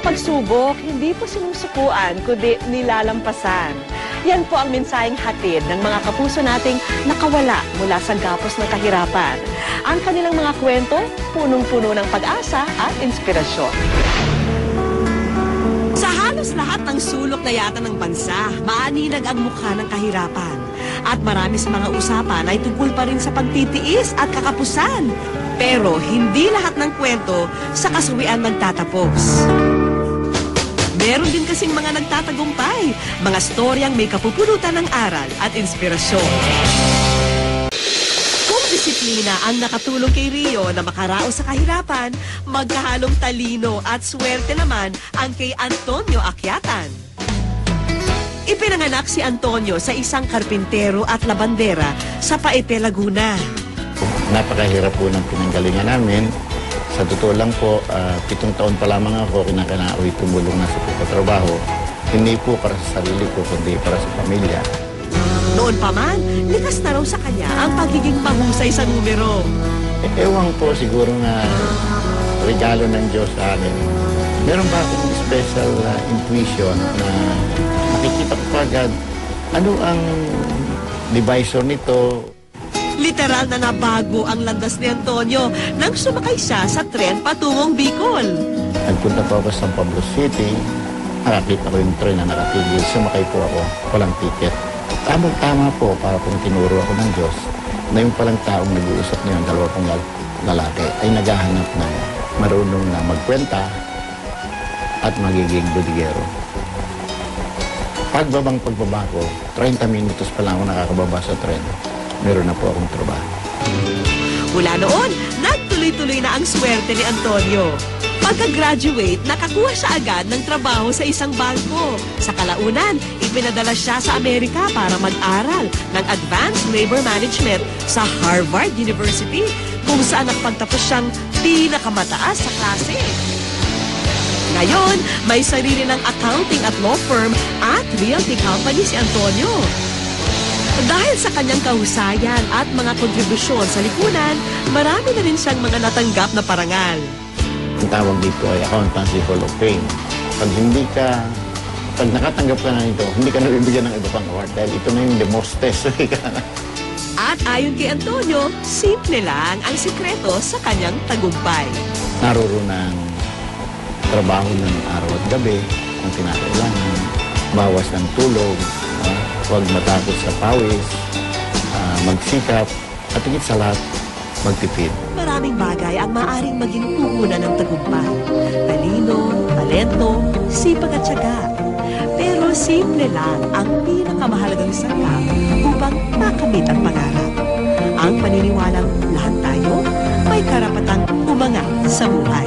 pagsubok, hindi po sinusukuan, kundi nilalampasan. Yan po ang mensaheng hatid ng mga kapuso nating nakawala mula sa gapos ng kahirapan. Ang kanilang mga kwento, punong-puno ng pag-asa at inspirasyon. Sa halos lahat ng sulok na yata ng bansa, maaninag ang mukha ng kahirapan. At marami sa mga usapan ay tungkol pa rin sa pagtitiis at kakapusan. Pero hindi lahat ng kwento sa kasuwian nagtatapos. Meron din kasing mga nagtatagumpay, mga storyang may kapupulutan ng aral at inspirasyon. Kung disiplina ang nakatulong kay Rio na makaraos sa kahirapan, magkahalong talino at swerte naman ang kay Antonio Akyatan. Ipinanganak si Antonio sa isang karpintero at labandera sa Paete, Laguna. Napakahirap po ng pinanggalingan namin. Sa totoo lang po, 7 taon pa lamang ako, kinakanaoy tumulong na sa pagtatrabaho. Hindi po para sa sarili ko, kundi para sa pamilya. Noon pa man, likas na raw sa kanya ang pagiging mahusay sa numero. Ewan po, siguro na regalo ng Diyos sa amin. Meron ba akong special intuition na nakikita ko agad ano ang divisor nito? Literal na nabago ang landas ni Antonio nang sumakay siya sa tren patungong Bicol. Nagpunta po ako sa San Pablo City. Nakakita ko yung tren na nakatigil. Sumakay po ako. Walang ticket. Tamang-tama po para kung tinuro ako ng Diyos na yung palang taong nag-uusap niyo, dalawa pong lalaki, ay naghahanap ng marunong na magkwenta at magiging budigero. Pagbaba ko, 30 minutos pa lang ako nakakababa sa tren. Meron na po akong trabaho. Mula noon, nagtuloy-tuloy na ang swerte ni Antonio. Pagka-graduate, nakakuha siya agad ng trabaho sa isang bangko. Sa kalaunan, ipinadala siya sa Amerika para mag-aral ng Advanced Labor Management sa Harvard University, kung saan nakapagtapos siyang pinakamataas sa klase. Ngayon, may sarili ng accounting at law firm at realty company si Antonio. Dahil sa kanyang kahusayan at mga kontribusyon sa lipunan, marami na rin siyang mga natanggap na parangal. Ang tawag dito ay Accountancy Hall of Fame. Pag nakatanggap ka na nito, hindi ka nabibigyan ng iba pang award dahil ito na yung the most test. At ayon kay Antonio, simple lang ang sikreto sa kanyang tagumpay. Naroon ng trabaho ng araw at gabi, kung kinakailangan, bawas ng tulog, huwag matakot sa pawis, magsikap, at higit sa lahat, magtipid. Maraming bagay ang maaring maging puhunan ng tagumpay. Talino, talento, sipag at tiyaga. Pero simple lang ang pinakamahalagang sangka upang makamit ang pangarap. Ang paniniwalang lahat tayo may karapatang umangat sa buhay.